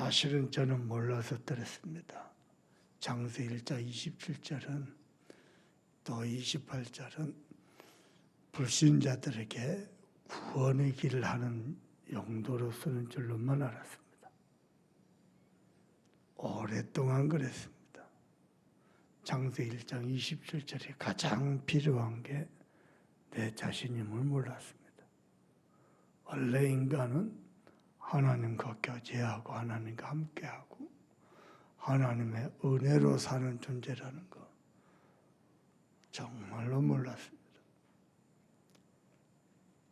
사실은 저는 몰라서 들었습니다. 장세 1장 27절은 또 28절은 불신자들에게 구원의 길을 하는 용도로 쓰는 줄로만 알았습니다. 오랫동안 그랬습니다. 장세 1장 27절이 가장 필요한 게 내 자신임을 몰랐습니다. 원래 인간은 하나님과 교제하고 하나님과 함께하고 하나님의 은혜로 사는 존재라는 거 정말로 몰랐습니다.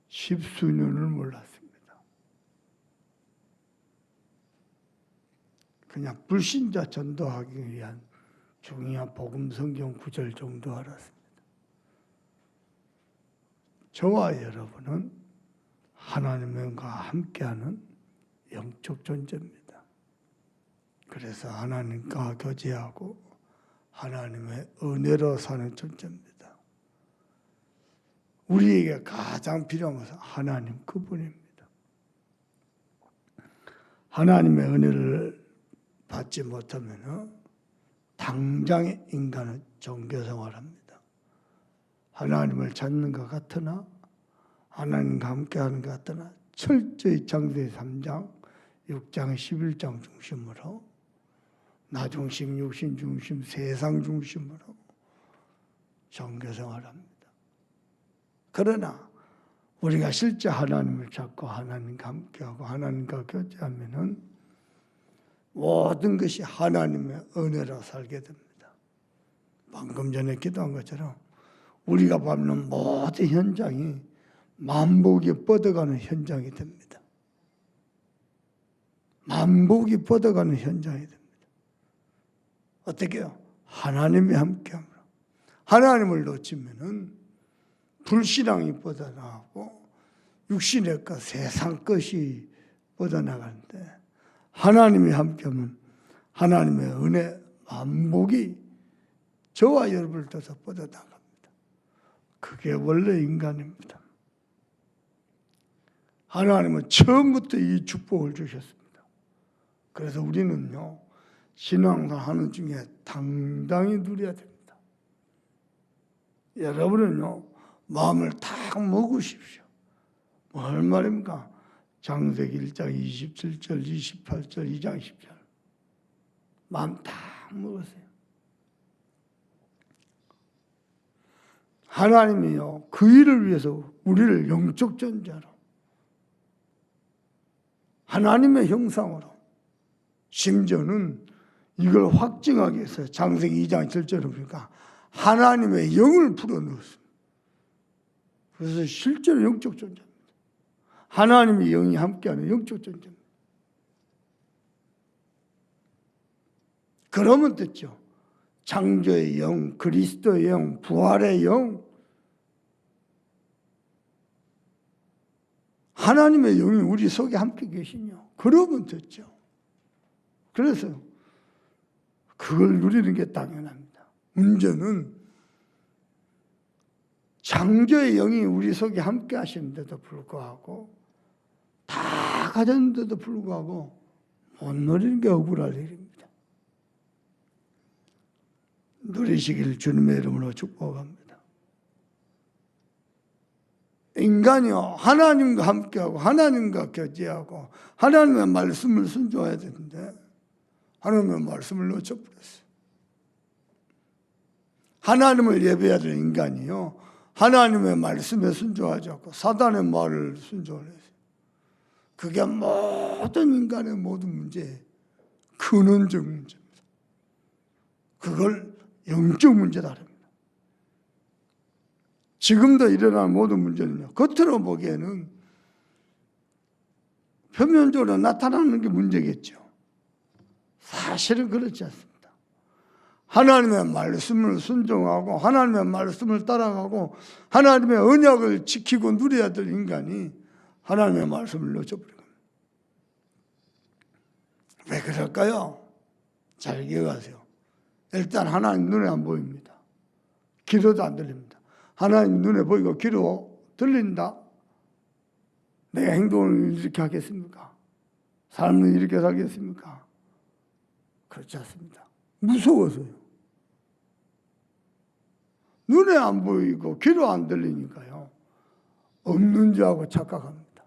십수년을 몰랐습니다. 그냥 불신자 전도하기 위한 중요한 복음 성경 구절 정도 알았습니다. 저와 여러분은 하나님과 함께하는 영적 존재입니다. 그래서 하나님과 교제하고 하나님의 은혜로 사는 존재입니다. 우리에게 가장 필요한 것은 하나님 그분입니다. 하나님의 은혜를 받지 못하면 당장의 인간은 종교생활합니다. 하나님을 찾는 것 같으나 하나님과 함께하는 것 같으나 철저히 장세 3장, 6장, 11장 중심으로 나 중심, 육신 중심, 세상 중심으로 종교생활합니다. 그러나 우리가 실제 하나님을 찾고 하나님과 함께하고 하나님과 교제하면은 모든 것이 하나님의 은혜로 살게 됩니다. 방금 전에 기도한 것처럼 우리가 밟는 모든 현장이 만복이 뻗어가는 현장이 됩니다. 만복이 뻗어가는 현장이 됩니다. 어떻게 해요? 하나님이 함께함으로. 하나님을 놓치면은 불신앙이 뻗어나가고 육신의 것, 세상 것이 뻗어나가는데 하나님이 함께하면 하나님의 은혜, 만복이 저와 여러분을 떠서 뻗어나갑니다. 그게 원래 인간입니다. 하나님은 처음부터 이 축복을 주셨습니다. 그래서 우리는요, 신앙생활 하는 중에 당당히 누려야 됩니다. 여러분은요, 마음을 딱 먹으십시오. 뭘 말입니까? 장세기 1장 27절, 28절, 2장 10절. 마음 딱 먹으세요. 하나님이요, 그 일을 위해서 우리를 영적 존재로 하나님의 형상으로 심지어는 이걸 확증하기 위해서 장세기 2장 7절을 보니까 하나님의 영을 불어넣었습니다. 그래서 실제로 영적 존재입니다. 하나님의 영이 함께하는 영적 존재입니다. 그러면 됐죠. 창조의 영, 그리스도의 영, 부활의 영, 하나님의 영이 우리 속에 함께 계시냐? 그러면 됐죠. 그래서 그걸 누리는 게 당연합니다. 문제는 창조의 영이 우리 속에 함께 하시는데도 불구하고 다 가졌는데도 불구하고 못 누리는 게 억울할 일입니다. 누리시길 주님의 이름으로 축복합니다. 인간이요, 하나님과 함께하고 하나님과 교제하고 하나님의 말씀을 순종해야 되는데 하나님의 말씀을 놓쳐버렸어요. 하나님을 예배해야 되는 인간이요, 하나님의 말씀에 순종하지 않고 사단의 말을 순종을 했어요. 그게 모든 인간의 모든 문제의 근원적 문제입니다. 그걸 영적 문제다. 지금도 일어나는 모든 문제는요, 겉으로 보기에는 표면적으로 나타나는 게 문제겠죠. 사실은 그렇지 않습니다. 하나님의 말씀을 순종하고 하나님의 말씀을 따라가고 하나님의 언약을 지키고 누려야 될 인간이 하나님의 말씀을 놓쳐버린 겁니다. 왜 그럴까요? 잘 기억하세요. 일단 하나님 눈에 안 보입니다. 귀로도 안 들립니다. 하나님 눈에 보이고 귀로 들린다? 내 행동을 이렇게 하겠습니까? 삶을 이렇게 살겠습니까? 그렇지 않습니다. 무서워서요. 눈에 안 보이고 귀로 안 들리니까요. 없는 자하고 착각합니다.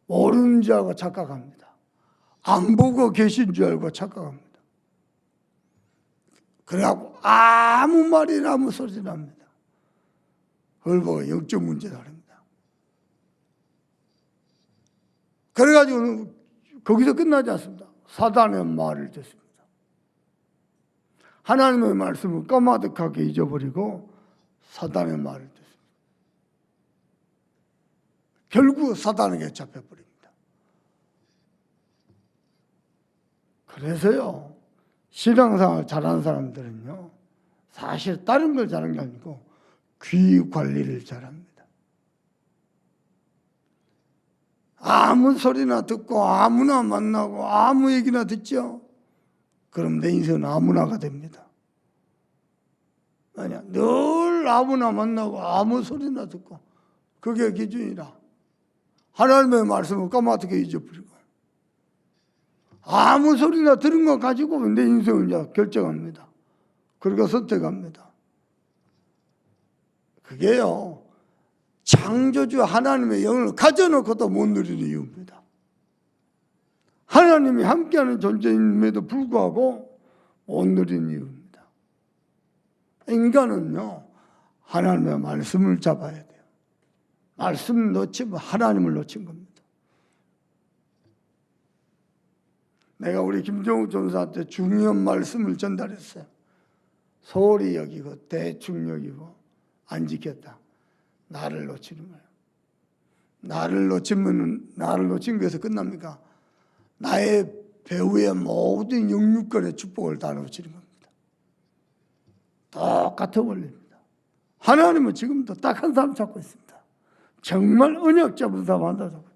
모르는 자하고 착각합니다. 안 보고 계신 줄 알고 착각합니다. 그래갖고 아무 말이나 아무 소리나 합니다. 그걸 보고 영적 문제다 합니다. 그래가지고 거기서 끝나지 않습니다. 사단의 말을 듣습니다. 하나님의 말씀을 까마득하게 잊어버리고 사단의 말을 듣습니다. 결국 사단에게 잡혀버립니다. 그래서요, 신앙생활 잘하는 사람들은요, 사실 다른 걸 잘하는 게 아니고 귀 관리를 잘합니다. 아무 소리나 듣고 아무나 만나고 아무 얘기나 듣죠? 그럼 내 인생은 아무나가 됩니다. 아니야, 늘 아무나 만나고 아무 소리나 듣고 그게 기준이라 하나님의 말씀을 까맣게 잊어버리고 아무 소리나 들은 거 가지고 내 인생을 이제 결정합니다. 그리고 선택합니다. 그게요, 창조주 하나님의 영을 가져놓고도 못 누리는 이유입니다. 하나님이 함께하는 존재임에도 불구하고 못 누리는 이유입니다. 인간은요, 하나님의 말씀을 잡아야 돼요. 말씀 놓치면 하나님을 놓친 겁니다. 내가 우리 김정욱 전사한테 중요한 말씀을 전달했어요. 소홀히 여기고 대충 여기고 안 지켰다. 나를 놓치는 거예요. 나를 놓친 것에서 끝납니까? 나의 배후의 모든 영육간의 축복을 다 놓치는 겁니다. 똑같아 원리입니다. 하나님은 지금도 딱 한 사람 찾고 있습니다. 정말 언약 잡은 사람 한다 잡고.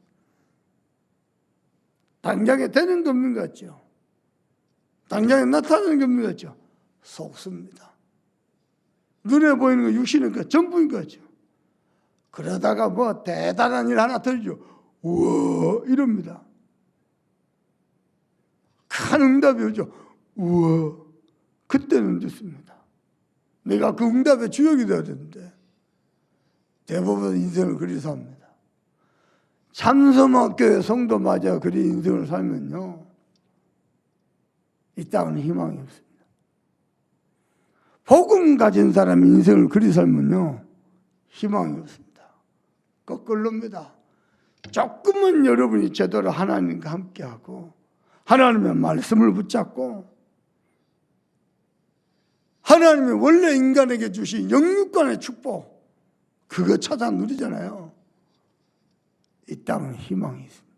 당장에 되는 게 없는 것 같죠? 당장에 나타나는 게 없는 것 같죠? 속습니다. 눈에 보이는 거 육신인 거 전부인 것 같죠? 그러다가 뭐 대단한 일 하나 들죠. 우와 이럽니다. 큰 응답이 오죠. 우와 그때는 듣습니다. 내가 그 응답의 주역이 되어야 되는데 대부분 인생을 그리 삽니다. 참소막교회 성도마저 그리 인생을 살면요, 이 땅은 희망이 없습니다. 복음 가진 사람이 인생을 그리 살면요, 희망이 없습니다. 거꾸로입니다. 조금은 여러분이 제대로 하나님과 함께하고 하나님의 말씀을 붙잡고 하나님이 원래 인간에게 주신 영육간의 축복 그거 찾아 누리잖아요. 이 땅은 희망이 있습니다.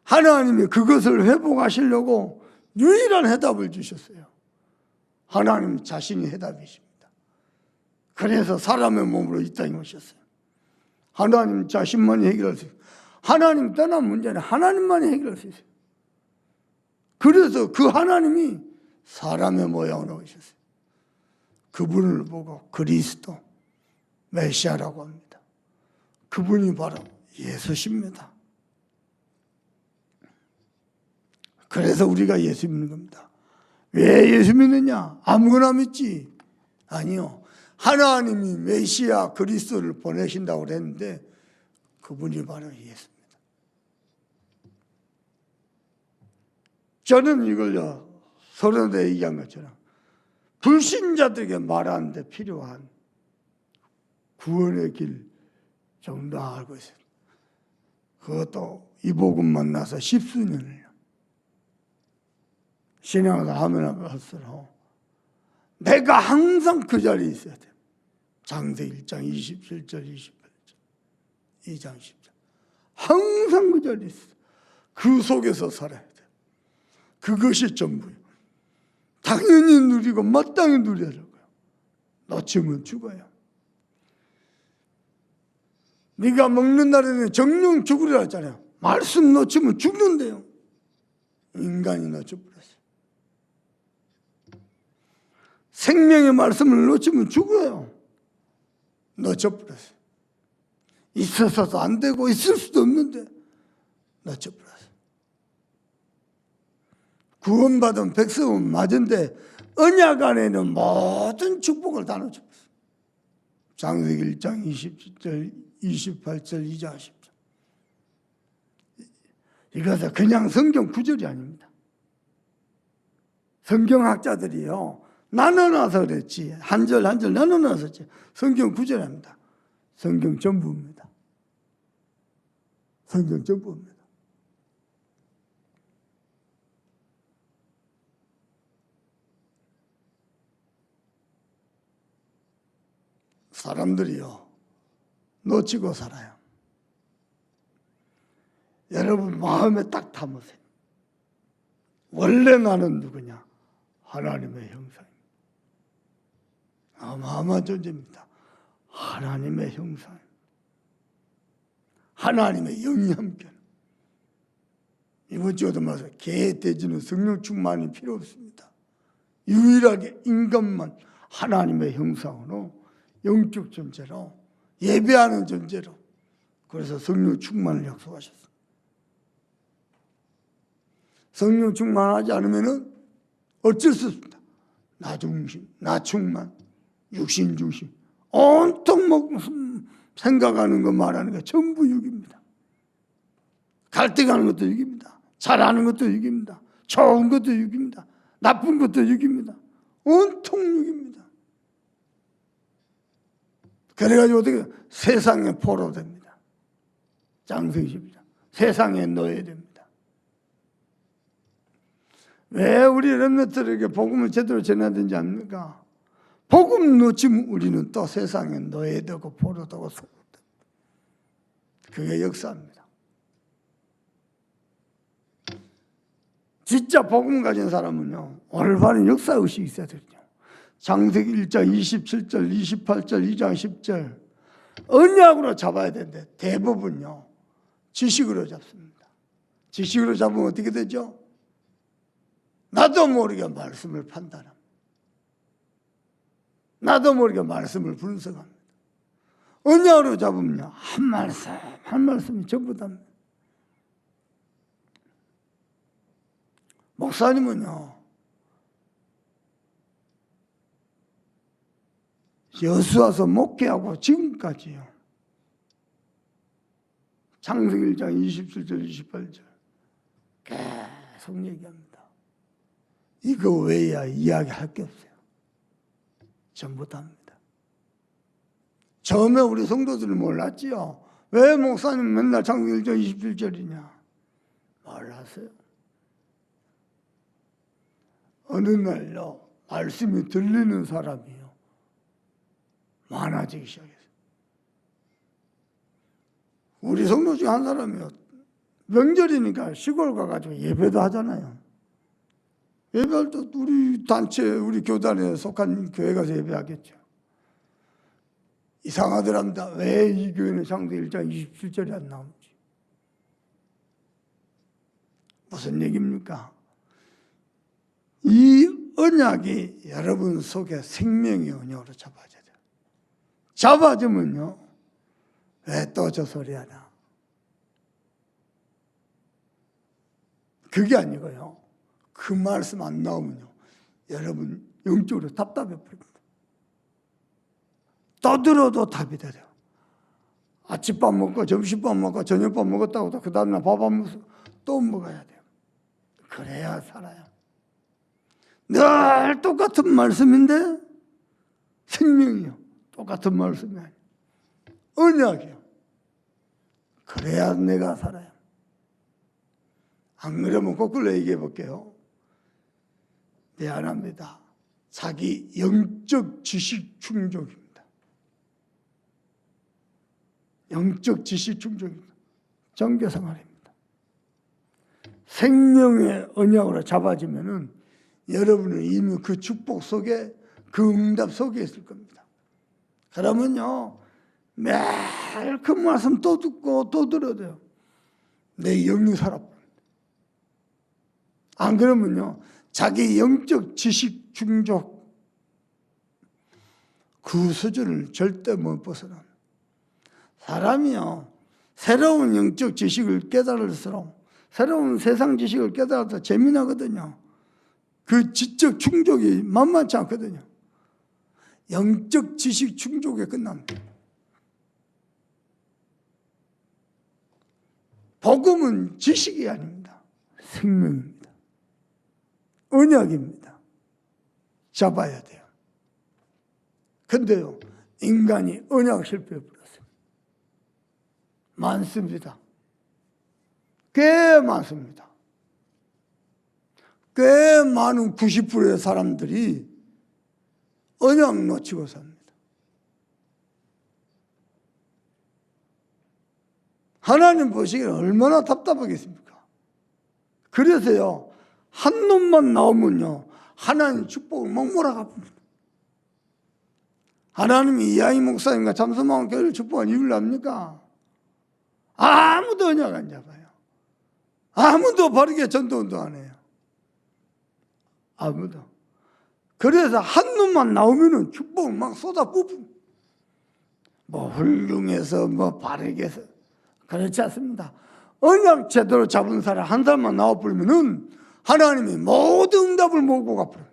하나님이 그것을 회복하시려고 유일한 해답을 주셨어요. 하나님 자신이 해답이십니다. 그래서 사람의 몸으로 이 땅에 오셨어요. 하나님 자신만이 해결할 수 있어요. 하나님 떠난 문제는 하나님만이 해결할 수 있어요. 그래서 그 하나님이 사람의 모양으로 오셨어요. 그분을 보고 그리스도, 메시아라고 합니다. 그분이 바로 예수십니다. 그래서 우리가 예수 믿는 겁니다. 왜 예수 믿느냐? 아무거나 믿지? 아니요. 하나님이 메시아 그리스도를 보내신다고 그랬는데 그분이 바로 예수입니다. 저는 이걸요, 서론에 얘기한 것처럼 불신자들에게 말하는데 필요한 구원의 길 정도 알고 있어요. 그것도 이 복음 만나서 10수년을요. 신앙을 하면 할수록 내가 항상 그 자리에 있어야 돼요. 창세기 1장 27절 28절 2장 10절 항상 그 자리에 있어요. 그 속에서 살아야 돼요. 그것이 전부예요. 당연히 누리고 마땅히 누려야 되고요. 놓치면 죽어요. 네가 먹는 날에는 정령 죽으리라 했잖아요. 말씀 놓치면 죽는데요. 인간이 놓쳐버렸어요. 생명의 말씀을 놓치면 죽어요. 놓쳐버렸어요. 있어서도 안 되고 있을 수도 없는데 놓쳐버렸어요. 구원받은 백성은 맞은데 언약 안에는 모든 축복을 다 놓쳐버렸어요. 창세기 1장 27절, 28절, 2장 10절. 이것은 그냥 성경 구절이 아닙니다. 성경학자들이요, 나눠놔서 그랬지, 한 절 한 절 나눠놔서 그랬지, 성경 구절이 아닙니다. 성경 전부입니다. 성경 전부입니다. 사람들이요, 놓치고 살아요. 여러분 마음에 딱 담으세요. 원래 나는 누구냐? 하나님의 형상입니다. 어마어마한 존재입니다. 하나님의 형상, 하나님의 영향권. 이번 주에도 말해서 개, 돼지는 성령 충만이 필요 없습니다. 유일하게 인간만 하나님의 형상으로, 영적 존재로, 예배하는 존재로, 그래서 성령 충만을 약속하셨습니다. 성령 충만하지 않으면 어쩔 수 없습니다. 나 중심, 나 충만, 육신 중심, 온통 생각하는 거 말하는 거 전부 육입니다. 갈등하는 것도 육입니다. 잘하는 것도 육입니다. 좋은 것도 육입니다. 나쁜 것도 육입니다. 온통 육입니다. 그래가지고 어떻게 세상에 포로 됩니다. 장세기 12장. 세상에 놓여야 됩니다. 왜 우리 렘넌트들에게 복음을 제대로 전해야 되는지 압니까? 복음 놓치면 우리는 또 세상에 놓여야 되고 포로 되고 소로되고. 그게 역사입니다. 진짜 복음 가진 사람은요, 올바른 역사의식이 있어야 되죠. 창세기 1장 27절, 28절, 2장 10절 언약으로 잡아야 되는데 대부분요 지식으로 잡습니다. 지식으로 잡으면 어떻게 되죠? 나도 모르게 말씀을 판단합니다. 나도 모르게 말씀을 분석합니다. 언약으로 잡으면요 한 말씀 한 말씀이 전부 다입니다. 목사님은요 여수와서 목회하고 지금까지요 창세기 1장 27절 28절 계속 얘기합니다. 이거 외에야 이야기할 게 없어요. 전부 다입니다. 처음에 우리 성도들은 몰랐지요. 왜 목사님 맨날 창세기 1장 27절이냐 몰랐어요. 어느 날요 말씀이 들리는 사람이요 많아지기 시작했어요. 우리 성도 중에 한 사람이요 명절이니까 시골 가가지고 예배도 하잖아요. 예배할 때 우리 단체 우리 교단에 속한 교회 가서 예배하겠죠. 이상하더랍니다. 왜 이 교회는 창세기 1장 27절이 안 나오는지. 무슨 얘기입니까? 이 언약이 여러분 속에 생명의 언약으로 잡아져야 돼요. 잡아주면요 왜 또 저 소리 하나? 그게 아니고요 그 말씀 안 나오면요 여러분 영적으로 답답해 버립니다. 또 들어도 답이 돼요. 아침밥 먹고 점심밥 먹고 저녁밥 먹었다고 그 다음날 밥 안 먹어서 또 먹어야 돼요. 그래야 살아요. 늘 똑같은 말씀인데 생명이요 똑같은 말씀이 아니에요. 언약이요. 그래야 내가 살아요. 안 그러면 거꾸로 얘기해 볼게요. 미안합니다. 자기 영적 지식 충족입니다. 영적 지식 충족입니다. 정교생활입니다. 생명의 언약으로 잡아지면은 여러분은 이미 그 축복 속에 그 응답 속에 있을 겁니다. 그러면요 매일 그 말씀 또 듣고 또 들어야 돼요. 내 영이 살아버립니다. 안 그러면요 자기 영적 지식 충족 그 수준을 절대 못 벗어납니다. 사람이요 새로운 영적 지식을 깨달을수록 새로운 세상 지식을 깨달아서 재미나거든요. 그 지적 충족이 만만치 않거든요. 영적 지식 충족에 끝납니다. 복음은 지식이 아닙니다. 생명입니다. 언약입니다. 잡아야 돼요. 근데요, 인간이 언약 실패해 버렸어요. 많습니다. 꽤 많습니다. 꽤 많은 90%의 사람들이 언약 놓치고 삽니다. 하나님 보시기에 얼마나 답답하겠습니까? 그래서요, 한 놈만 나오면요, 하나님 축복을 막 몰아갑니다. 하나님이 이하이 목사님과 잠수마을 교회를 축복한 이유를 압니까? 아무도 언약 안 잡아요. 아무도 바르게 전도운동 안 해요. 아무도. 그래서 한 놈만 나오면은 축복을 막 쏟아붓습니다. 뭐 훌륭해서 뭐 바르게 해서 그렇지 않습니다. 언약 제대로 잡은 사람 한 사람만 나와버리면은 하나님이 모든 응답을 모으고 가버려요.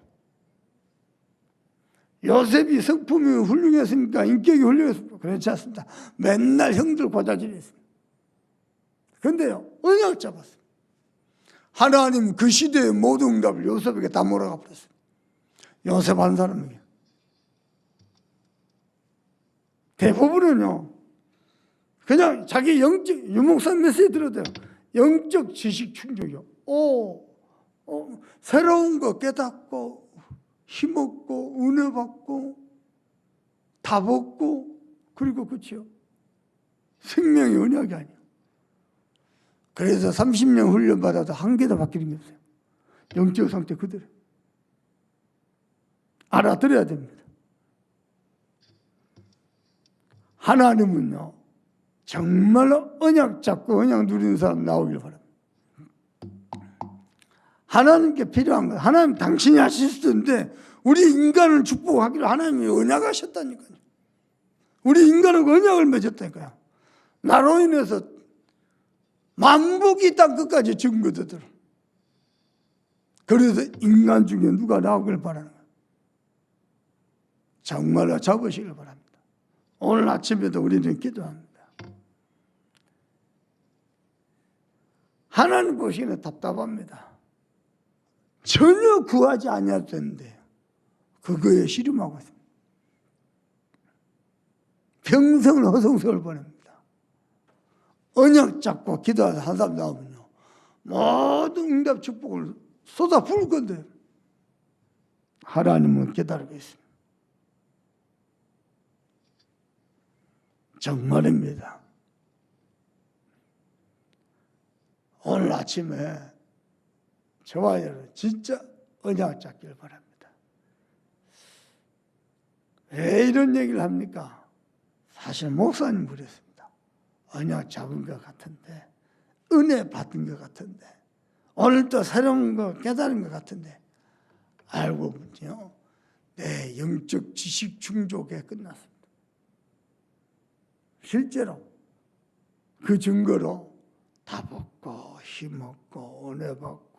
요셉이 성품이 훌륭했습니까? 인격이 훌륭했습니까? 그렇지 않습니다. 맨날 형들 고자질이 있습니다. 그런데요, 언약 잡았어요. 하나님 그 시대의 모든 응답을 요셉에게 다 몰아가 버렸어요. 요셉 한 사람에게. 대부분은요, 그냥 자기 영적, 유목사 메시지 들어도 돼요. 영적 지식 충족이요. 새로운 거 깨닫고, 힘없고, 은혜 받고, 답 얻고, 그리고 끝이요. 생명의 언약이 아니에요. 그래서 30년 훈련 받아도 한 개도 바뀌는 게 없어요. 영적 상태 그대로. 알아들어야 됩니다. 하나님은요, 정말로 언약 잡고 언약 누리는 사람 나오길 바랍니다. 하나님께 필요한 건 하나님 당신이 하실 수 있는데 우리 인간을 축복하기로 하나님이 언약하셨다니까요. 우리 인간하고 언약을 맺었다니까요. 나로 인해서 만복이 땅 끝까지 증거되도록. 그래서 인간 중에 누가 나오길 바라는 거예요. 정말로 잡으시길 바랍니다. 오늘 아침에도 우리는 기도합니다. 하나님 보시기에는 답답합니다. 전혀 구하지 아니해도 되는데 그거에 씨름하고 있습니다. 평생을 허송세월 보냅니다. 언약 잡고 기도하다 한 사람 나오면요, 모든 응답 축복을 쏟아 부을 건데 하나님은 기다리고 있습니다. 정말입니다. 오늘 아침에 저와 여러분 진짜 언약 잡기를 바랍니다. 왜 이런 얘기를 합니까? 사실 목사님 그랬습니다. 언약 잡은 것 같은데, 은혜 받은 것 같은데, 오늘 또 새로운 거 깨달은 것 같은데, 알고 보니요, 내 영적 지식 충족에 끝났습니다. 실제로 그 증거로 답 얻고 힘 얻고 은혜 받고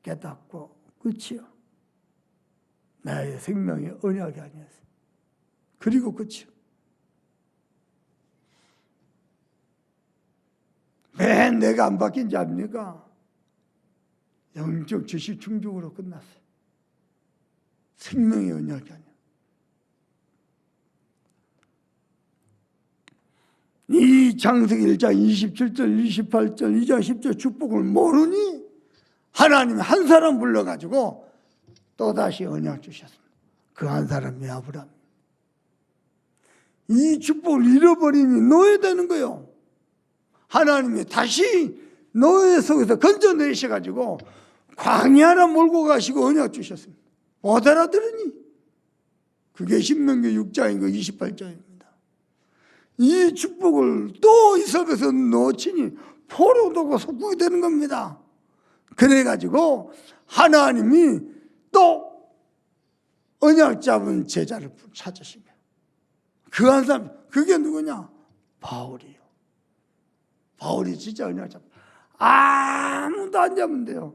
깨닫고 끝이요. 나의 생명의 언약이 아니었어요. 그리고 끝이요. 왜 내가 안 바뀐지 압니까? 영적 지식 충족으로 끝났어요. 생명의 언약이 아니에요. 이 창세기 1장 27절 28절 2장 10절 축복을 모르니 하나님이 한 사람 불러가지고 또다시 언약 주셨습니다. 그 한 사람이 아브라함. 이 축복을 잃어버리니 노예되는 거예요. 하나님이 다시 노예 속에서 건져내셔가지고 광야로 몰고 가시고 언약 주셨습니다. 못 알아들으니? 그게 신명기 6장이고 28장입니다. 이 축복을 또 이삭에서 놓치니 포로도가 속국이 되는 겁니다. 그래가지고 하나님이 또 언약 잡은 제자를 찾으시며 그 한 사람, 그게 누구냐? 바울이요. 바울이 진짜 언약 잡. 아무도 안 잡으면 돼요.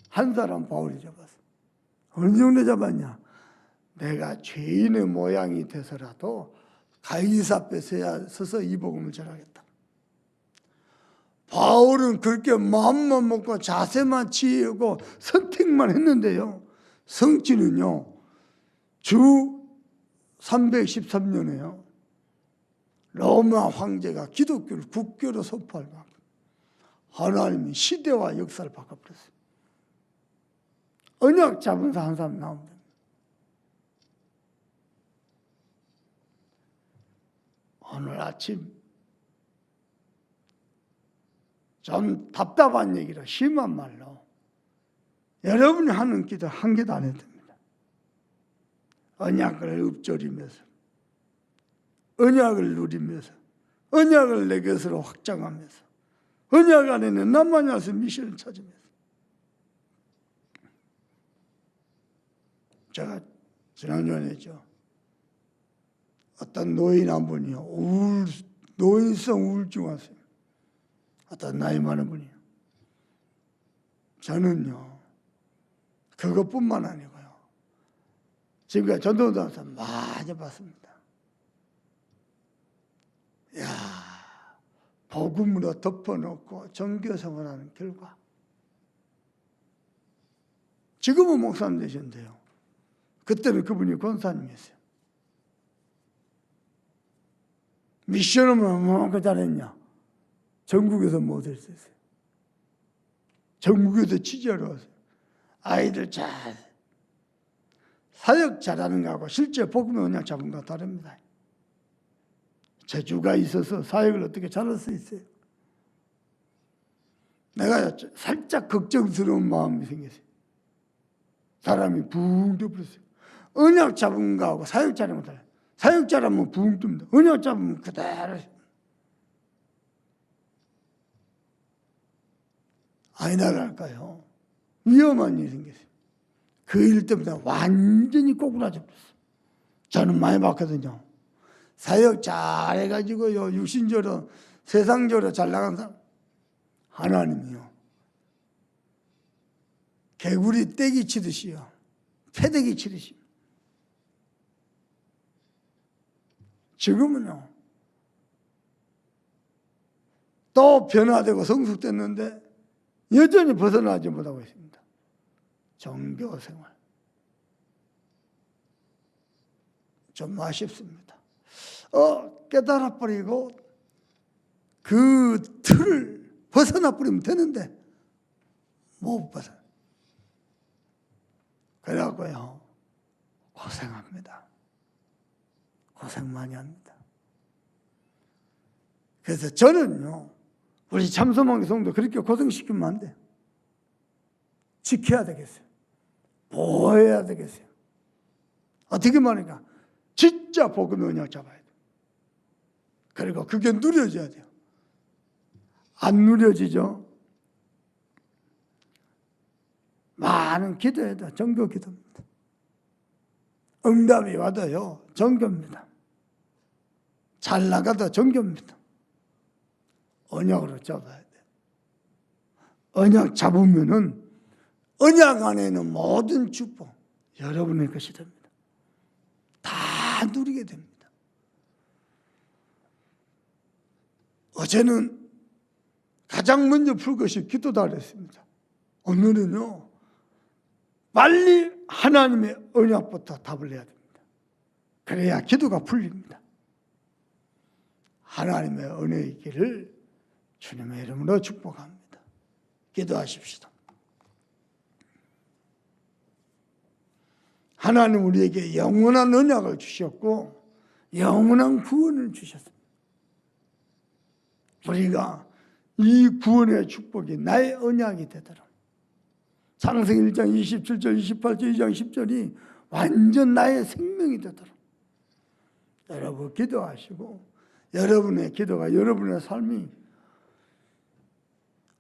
한 사람 바울이 잡았어. 어느 정도 잡았냐? 내가 죄인의 모양이 돼서라도 가이사 앞에 서서 이 복음을 전하겠다. 바울은 그렇게 마음만 먹고 자세만 취하고 선택만 했는데요. 성취는요. 주 313년에요. 로마 황제가 기독교를 국교로 선포할 만큼 하나님이 시대와 역사를 바꿔버렸어요. 언약 잡은 한 사람 나오면 됩니다. 오늘 아침 좀 답답한 얘기로 심한 말로 여러분이 하는 기도 한 개도 안 해도 됩니다. 언약을 읊조리면서 언약을 누리면서 언약을 내 것으로 확장하면서 언약 안에는 나만이 와서 미션을 찾으면서 제가 지난주에죠. 어떤 노인 한 분이요. 노인성 우울증 왔어요. 어떤 나이 많은 분이요. 저는요. 그것뿐만 아니고요. 지금까지 전도단에서 많이 봤습니다. 야, 복음으로 덮어놓고 종교생활하는 결과. 지금은 목사님 되셨는데요. 그때는 그분이 권사님이었어요. 미션을 얼마나 잘했냐. 전국에서 못할 수 있어요. 전국에서 취재하러 왔어요. 아이들 잘 사역 잘하는 거하고 실제 복음의 언약 잡은 거 다릅니다. 재주가 있어서 사역을 어떻게 잘할 수 있어요. 내가 살짝 걱정스러운 마음이 생겼어요. 사람이 붕 떠버렸어요. 언약 잡은 거하고 사역 잘하는 거 달라요. 사역 잘하면 붕 뜹니다. 언약 잡으면 그대로. 아니나랄까요? 위험한 일이 생겼어요. 그 일 때문에 완전히 꼬꾸라져 버렸어요. 저는 많이 봤거든요. 사역 잘해가지고요. 육신적으로 세상적으로 잘 나간 사람. 하나님이요. 개구리 떼기 치듯이요. 패대기 치듯이. 지금은요. 또 변화되고 성숙됐는데 여전히 벗어나지 못하고 있습니다. 종교생활. 좀 아쉽습니다. 깨달아버리고 그 틀을 벗어나버리면 되는데 못 벗어요. 그래갖고요. 고생합니다. 고생 많이 합니다. 그래서 저는요. 우리 참소망교 성도 그렇게 고생시키면 안 돼요. 지켜야 되겠어요. 보호해야 되겠어요. 어떻게 말하니까 진짜 복음의 언약 잡아야 돼요. 그리고 그게 누려져야 돼요. 안 누려지죠. 많은 기도해도 정교 기도입니다. 응답이 와도요. 정교입니다. 잘 나가도 정교입니다. 언약으로 잡아야 돼요. 언약 잡으면은 언약 안에 있는 모든 축복 여러분의 것이 됩니다. 다 누리게 됩니다. 어제는 가장 먼저 풀 것이 기도다 그랬습니다. 오늘은요. 빨리 하나님의 언약부터 답을 해야 됩니다. 그래야 기도가 풀립니다. 하나님의 은혜의 길을 주님의 이름으로 축복합니다. 기도하십시다. 하나님 우리에게 영원한 언약을 주셨고 영원한 구원을 주셨습니다. 우리가 이 구원의 축복이 나의 언약이 되도록 창세기 1장 27절 28절 2장 10절이 완전 나의 생명이 되도록 여러분 기도하시고 여러분의 기도가 여러분의 삶이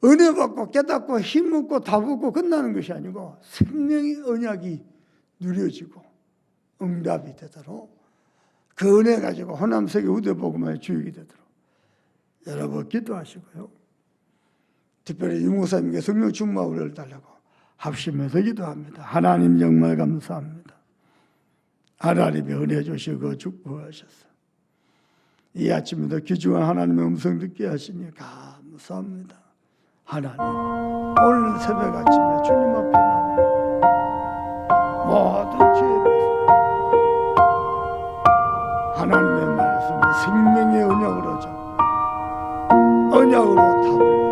은혜 받고 깨닫고 힘 얻고 답 얻고 끝나는 것이 아니고 생명의 언약이 누려지고 응답이 되도록 그 은혜 가지고 호남세계 우대복음의 주역이 되도록 여러분 기도하시고요. 특별히 유목사님께 성령 충만을 달라고 합심해서 기도합니다. 하나님 정말 감사합니다. 하나님이 은혜 주시고 축복하셨어요. 이 아침에도 귀중한 하나님의 음성 듣게 하시니 감사합니다. 하나님, 오늘 새벽 아침에 주님 앞에 나와 모든 죄에 대해서 하나님의 말씀이 생명의 언약으로 잡고 언약으로 답을